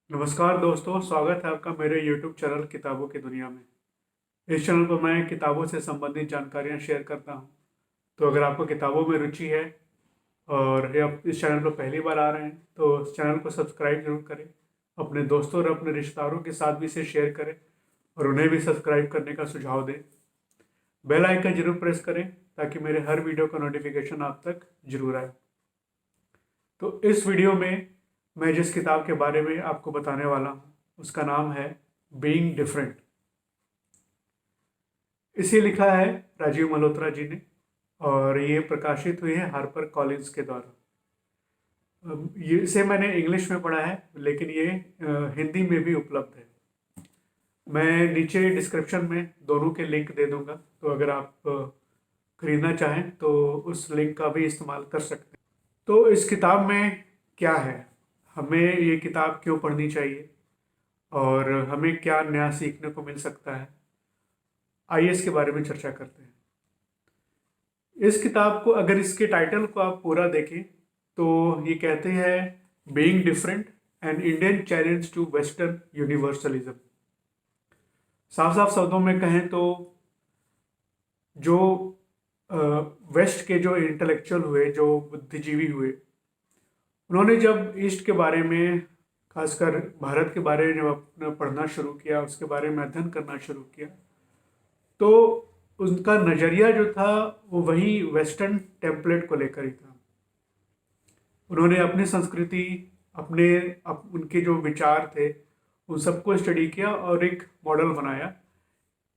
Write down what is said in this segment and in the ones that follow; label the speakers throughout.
Speaker 1: नमस्कार दोस्तों, स्वागत है आपका मेरे YouTube चैनल किताबों की दुनिया में। इस चैनल पर मैं किताबों से संबंधित जानकारियां शेयर करता हूं। तो अगर आपको किताबों में रुचि है और ये आप इस चैनल पर पहली बार आ रहे हैं तो इस चैनल को सब्सक्राइब जरूर करें। अपने दोस्तों और अपने रिश्तेदारों के साथ भी इसे शेयर करें और उन्हें भी सब्सक्राइब करने का सुझाव दें। बेल आइकन जरूर प्रेस करें ताकि मेरे हर वीडियो का नोटिफिकेशन आप तक जरूर आए। तो इस वीडियो में मैं जिस किताब के बारे में आपको बताने वाला हूँ उसका नाम है बीइंग डिफरेंट। इसे लिखा है राजीव मल्होत्रा जी ने और ये प्रकाशित हुई है हार्पर कॉलिंस के द्वारा। ये इसे मैंने इंग्लिश में पढ़ा है लेकिन ये हिंदी में भी उपलब्ध है। मैं नीचे डिस्क्रिप्शन में दोनों के लिंक दे दूंगा, तो अगर आप खरीदना चाहें तो उस लिंक का भी इस्तेमाल कर सकते हैं। तो इस किताब में क्या है, हमें ये किताब क्यों पढ़नी चाहिए और हमें क्या नया सीखने को मिल सकता है, आइए इसके बारे में चर्चा करते हैं। इस किताब को अगर इसके टाइटल को आप पूरा देखें तो ये कहते हैं being different an Indian challenge to western universalism. साफ साफ शब्दों में कहें तो जो वेस्ट के जो इंटेलेक्चुअल हुए, जो बुद्धिजीवी हुए, उन्होंने जब ईस्ट के बारे में, खासकर भारत के बारे में जब अपना पढ़ना शुरू किया, उसके बारे में अध्ययन करना शुरू किया, तो उनका नज़रिया जो था वो वही वेस्टर्न टेम्पलेट को लेकर ही था। उन्होंने अपनी संस्कृति, उनके जो विचार थे उन सबको स्टडी किया और एक मॉडल बनाया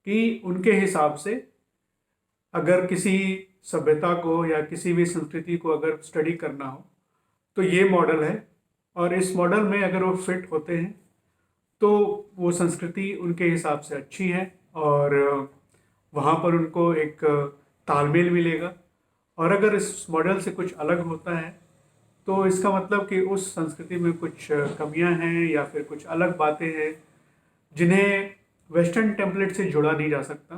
Speaker 1: कि उनके हिसाब से अगर किसी सभ्यता को या किसी भी संस्कृति को अगर स्टडी करना हो तो ये मॉडल है, और इस मॉडल में अगर वो फिट होते हैं तो वो संस्कृति उनके हिसाब से अच्छी है और वहाँ पर उनको एक तालमेल मिलेगा। और अगर इस मॉडल से कुछ अलग होता है तो इसका मतलब कि उस संस्कृति में कुछ कमियां हैं या फिर कुछ अलग बातें हैं जिन्हें वेस्टर्न टेम्पलेट से जोड़ा नहीं जा सकता।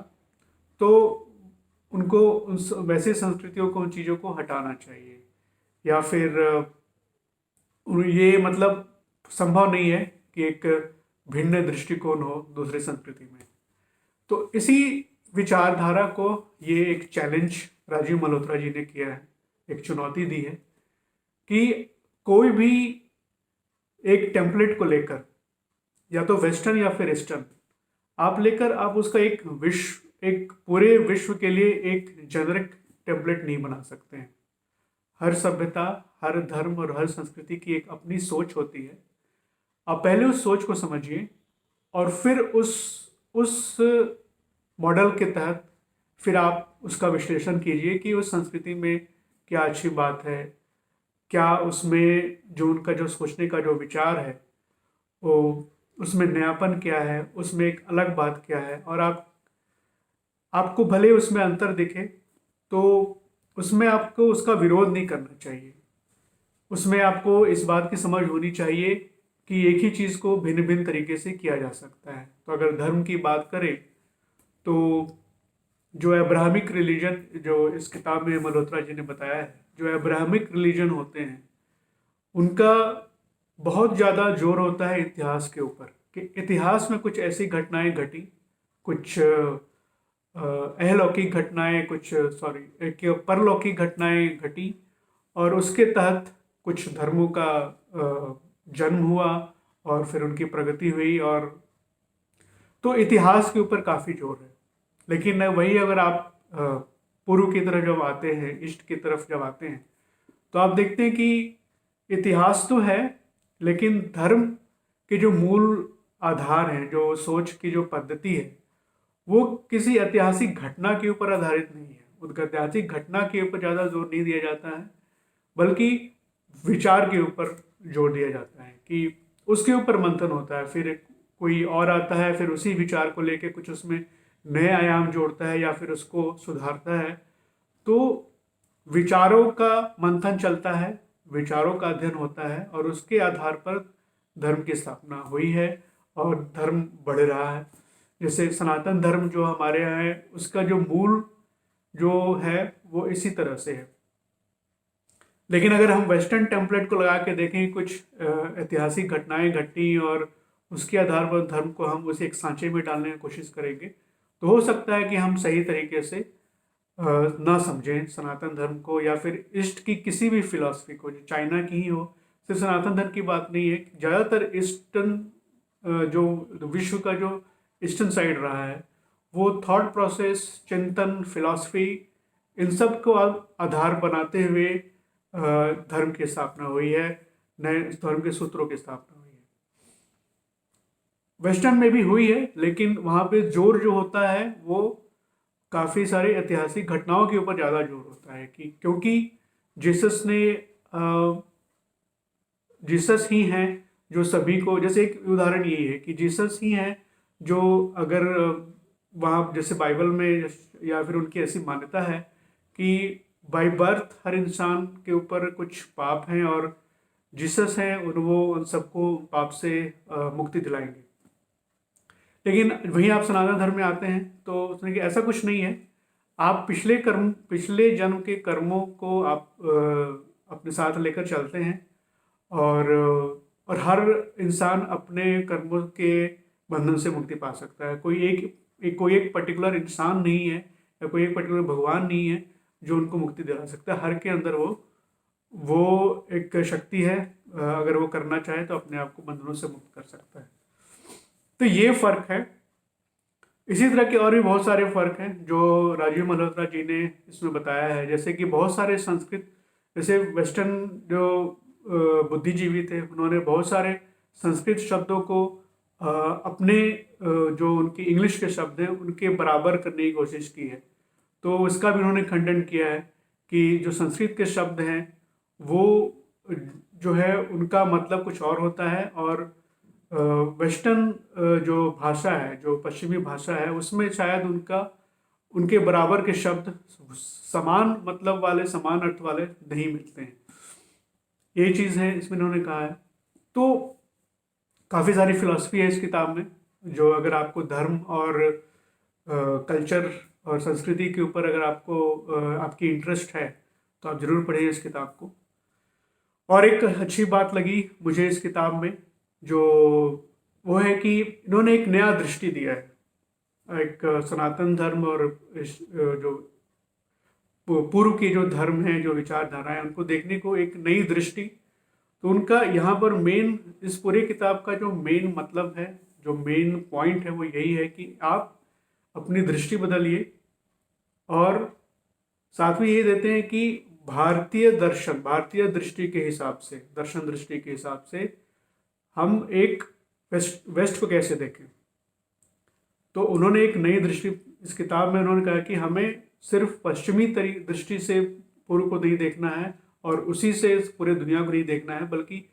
Speaker 1: तो उनको उस वैसे संस्कृतियों को, उन चीज़ों को हटाना चाहिए, या फिर ये मतलब संभव नहीं है कि एक भिन्न दृष्टिकोण हो दूसरे संस्कृति में। तो इसी विचारधारा को ये एक चैलेंज राजीव मल्होत्रा जी ने किया है, एक चुनौती दी है कि कोई भी एक टेम्पलेट को लेकर, या तो वेस्टर्न या फिर ईस्टर्न, आप लेकर आप उसका एक पूरे विश्व के लिए एक जेनरिक टेम्पलेट नहीं बना सकते हैं। हर सभ्यता, हर धर्म और हर संस्कृति की एक अपनी सोच होती है। आप पहले उस सोच को समझिए और फिर उस मॉडल के तहत फिर आप उसका विश्लेषण कीजिए कि उस संस्कृति में क्या अच्छी बात है, क्या उसमें जो उनका जो सोचने का जो विचार है वो, उसमें नयापन क्या है, उसमें एक अलग बात क्या है। और आपको भले उसमें अंतर दिखे तो उसमें आपको उसका विरोध नहीं करना चाहिए। उसमें आपको इस बात की समझ होनी चाहिए कि एक ही चीज़ को भिन्न भिन्न तरीके से किया जा सकता है। तो अगर धर्म की बात करें तो जो अब्राहमिक रिलीजन, जो इस किताब में मल्होत्रा जी ने बताया है, जो अब्राहमिक रिलीजन होते हैं उनका बहुत ज़्यादा जोर होता है इतिहास के ऊपर, कि इतिहास में कुछ ऐसी घटनाएं घटी, कुछ अहलौकिक घटनाएं, परलौकिक घटनाएं घटी, और उसके तहत कुछ धर्मों का जन्म हुआ और फिर उनकी प्रगति हुई। और तो इतिहास के ऊपर काफ़ी जोर है। लेकिन वही अगर आप पूर्व की तरफ जब आते हैं, ईस्ट की तरफ जब आते हैं, तो आप देखते हैं कि इतिहास तो है लेकिन धर्म के जो मूल आधार हैं, जो सोच की जो पद्धति है, वो किसी ऐतिहासिक घटना के ऊपर आधारित नहीं है। उस ऐतिहासिक घटना के ऊपर ज़्यादा जोर नहीं दिया जाता है, बल्कि विचार के ऊपर जोर दिया जाता है कि उसके ऊपर मंथन होता है। फिर कोई और आता है, फिर उसी विचार को लेके कुछ उसमें नए आयाम जोड़ता है या फिर उसको सुधारता है। तो विचारों का मंथन चलता है, विचारों का अध्ययन होता है और उसके आधार पर धर्म की स्थापना हुई है और धर्म बढ़ रहा है। जैसे सनातन धर्म जो हमारे यहाँ है, उसका जो मूल जो है वो इसी तरह से है। लेकिन अगर हम वेस्टर्न टेम्पलेट को लगा के देखें, कुछ ऐतिहासिक घटनाएं घटी और उसके आधार पर धर्म को हम उसे एक सांचे में डालने की कोशिश करेंगे, तो हो सकता है कि हम सही तरीके से ना समझें सनातन धर्म को, या फिर ईस्ट की किसी भी फिलॉसफी को, जो चाइना की ही हो। सिर्फ सनातन धर्म की बात नहीं है, ज़्यादातर ईस्टर्न जो विश्व का जो ईस्टर्न साइड रहा है, वो थॉट प्रोसेस, चिंतन, फिलॉसफी, इन सब को आधार बनाते हुए धर्म की स्थापना हुई है, नए धर्म के सूत्रों की स्थापना हुई है। वेस्टर्न में भी हुई है, लेकिन वहाँ पे जोर जो होता है वो काफ़ी सारे ऐतिहासिक घटनाओं के ऊपर ज़्यादा जोर होता है, कि क्योंकि जीसस ने जीसस ही हैं जो सभी को, जैसे एक उदाहरण यही है कि जीसस ही हैं जो, अगर वहाँ जैसे बाइबल में या फिर उनकी ऐसी मान्यता है कि बाय बर्थ हर इंसान के ऊपर कुछ पाप हैं, और जीसस हैं वो उन सबको पाप से मुक्ति दिलाएंगे। लेकिन वहीं आप सनातन धर्म में आते हैं तो उसने कि ऐसा कुछ नहीं है। आप पिछले जन्म के कर्मों को आप अपने साथ लेकर चलते हैं, और हर इंसान अपने कर्मों के बंधन से मुक्ति पा सकता है। कोई एक पर्टिकुलर इंसान नहीं है, या कोई एक पर्टिकुलर भगवान नहीं है जो उनको मुक्ति दिला सकता है। हर के अंदर वो एक शक्ति है, अगर वो करना चाहे तो अपने आप को बंधनों से मुक्त कर सकता है। तो ये फर्क है। इसी तरह के और भी बहुत सारे फर्क हैं जो राजीव मल्होत्रा जी ने इसमें बताया है, जैसे कि बहुत सारे संस्कृत, जैसे वेस्टर्न जो बुद्धिजीवी थे, उन्होंने बहुत सारे संस्कृत शब्दों को अपने जो उनके इंग्लिश के शब्द हैं उनके बराबर करने की कोशिश की है। तो इसका भी उन्होंने खंडन किया है कि जो संस्कृत के शब्द हैं वो जो है उनका मतलब कुछ और होता है, और वेस्टर्न जो भाषा है, जो पश्चिमी भाषा है, उसमें शायद उनके बराबर के शब्द समान मतलब वाले, समान अर्थ वाले नहीं मिलते हैं। यही चीज़ है इसमें इन्होंने कहा है। तो काफ़ी सारी फिलॉसफी है इस किताब में, जो अगर आपको धर्म और कल्चर और संस्कृति के ऊपर अगर आपकी इंटरेस्ट है तो आप ज़रूर पढ़िए इस किताब को। और एक अच्छी बात लगी मुझे इस किताब में, जो वो है कि इन्होंने एक नया दृष्टि दिया है। एक सनातन धर्म और जो पूर्व के जो धर्म हैं, जो विचारधारा है, उनको देखने को एक नई दृष्टि। तो उनका यहाँ पर मेन, इस पूरे किताब का जो मेन मतलब है, जो मेन पॉइंट है, वो यही है कि आप अपनी दृष्टि बदलिए, और साथ में ये देते हैं कि भारतीय दृष्टि के हिसाब से, दर्शन दृष्टि के हिसाब से हम एक वेस्ट को कैसे देखें। तो उन्होंने एक नई दृष्टि इस किताब में उन्होंने कहा कि हमें सिर्फ पश्चिमी दृष्टि से पूर्व को नहीं देखना है, और उसी से पूरे दुनिया को नहीं देखना है, बल्कि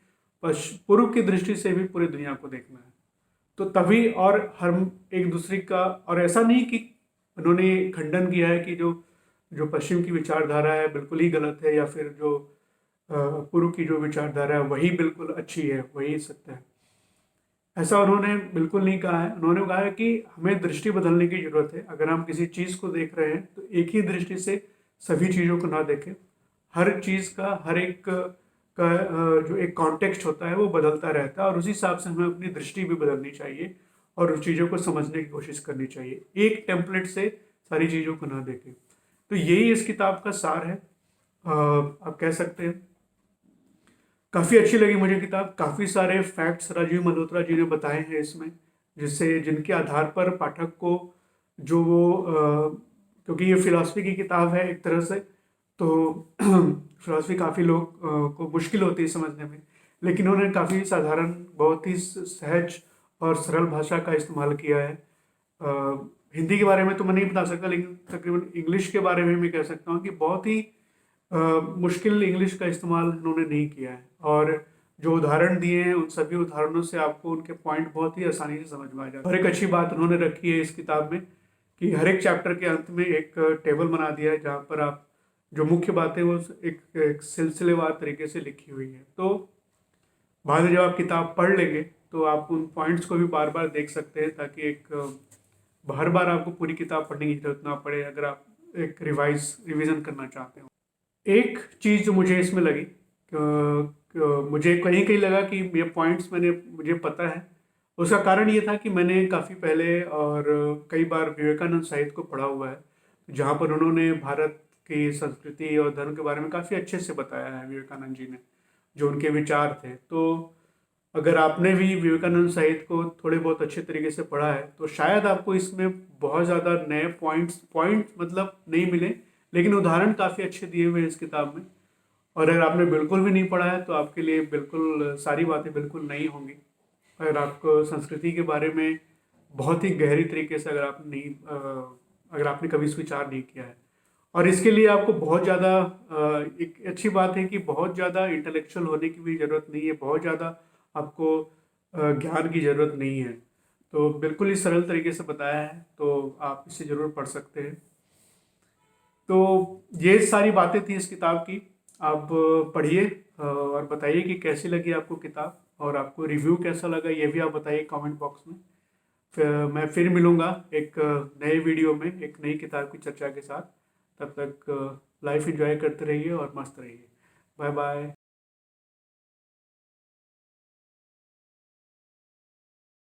Speaker 1: पूर्व की दृष्टि से भी पूरी दुनिया को देखना है। तो तभी, और हम एक दूसरे का, और ऐसा नहीं कि उन्होंने खंडन किया है कि जो पश्चिम की विचारधारा है बिल्कुल ही गलत है, या फिर जो पूर्व की जो विचारधारा है वही बिल्कुल अच्छी है, वही सत्य है। ऐसा उन्होंने बिल्कुल नहीं कहा है। उन्होंने कहा है कि हमें दृष्टि बदलने की जरूरत है। अगर हम किसी चीज़ को देख रहे हैं तो एक ही दृष्टि से सभी चीज़ों को ना देखें। हर चीज़ का, हर एक का जो एक कॉन्टेक्स्ट होता है वो बदलता रहता है, और उसी हिसाब से हमें अपनी दृष्टि भी बदलनी चाहिए और उस चीज़ों को समझने की कोशिश करनी चाहिए। एक टेम्पलेट से सारी चीज़ों को ना देखें। तो यही इस किताब का सार है, आप कह सकते हैं। काफ़ी अच्छी लगी मुझे किताब। काफ़ी सारे फैक्ट्स राजीव मल्होत्रा जी ने बताए हैं इसमें, जिनके आधार पर पाठक को जो क्योंकि ये फिलॉसफी की किताब है एक तरह से, तो फिलॉसफी काफ़ी लोग को मुश्किल होती है समझने में, लेकिन उन्होंने काफ़ी साधारण, बहुत ही सहज और सरल भाषा का इस्तेमाल किया है। हिंदी के बारे में तो मैं नहीं बता सकता, लेकिन तकरीबन इंग्लिश के बारे में मैं कह सकता हूँ कि बहुत ही मुश्किल इंग्लिश का इस्तेमाल इन्होंने नहीं किया है, और जो उदाहरण दिए हैं उन सभी उदाहरणों से आपको उनके पॉइंट बहुत ही आसानी से समझ में आ जाता है। और एक अच्छी बात उन्होंने रखी है इस किताब में कि हर एक चैप्टर के अंत में एक टेबल बना दिया है, जहाँ पर आप जो मुख्य बातें वो एक सिलसिलेवार तरीके से लिखी हुई है। तो बाद में जब आप किताब पढ़ लेंगे तो आप उन पॉइंट्स को भी बार बार देख सकते हैं, ताकि हर बार आपको पूरी किताब पढ़ने की जरूरत ना पड़े, अगर आप एक रिवीजन करना चाहते हो। एक चीज़ जो मुझे इसमें लगी, मुझे कहीं कहीं लगा कि ये पॉइंट्स मुझे पता है। उसका कारण ये था कि मैंने काफ़ी पहले और कई बार विवेकानंद साहित्य को पढ़ा हुआ है, जहाँ पर उन्होंने भारत की संस्कृति और धर्म के बारे में काफ़ी अच्छे से बताया है विवेकानंद जी ने, जो उनके विचार थे। तो अगर आपने भी विवेकानंद साहित्य को थोड़े बहुत अच्छे तरीके से पढ़ा है तो शायद आपको इसमें बहुत ज़्यादा नए पॉइंट मतलब नहीं मिले, लेकिन उदाहरण काफ़ी अच्छे दिए हुए हैं इस किताब में। और अगर आपने बिल्कुल भी नहीं पढ़ा है तो आपके लिए बिल्कुल सारी बातें बिल्कुल नई होंगी। अगर आपको संस्कृति के बारे में बहुत ही गहरी तरीके से अगर आपने कभी इस विचार नहीं किया है, और इसके लिए आपको बहुत ज़्यादा एक अच्छी बात है कि बहुत ज़्यादा इंटेलेक्चुअल होने की भी ज़रूरत नहीं है, बहुत ज़्यादा आपको ज्ञान की ज़रूरत नहीं है। तो बिल्कुल ही सरल तरीके से बताया है, तो आप इसे ज़रूर पढ़ सकते हैं। तो ये सारी बातें थी इस किताब की। आप पढ़िए और बताइए कि कैसी लगी आपको किताब, और आपको रिव्यू कैसा लगा ये भी आप बताइए कमेंट बॉक्स में। मैं फिर मिलूँगा एक नए वीडियो में एक नई किताब की चर्चा के साथ। तब तक लाइफ एंजॉय करते रहिए और मस्त रहिए। Bye bye.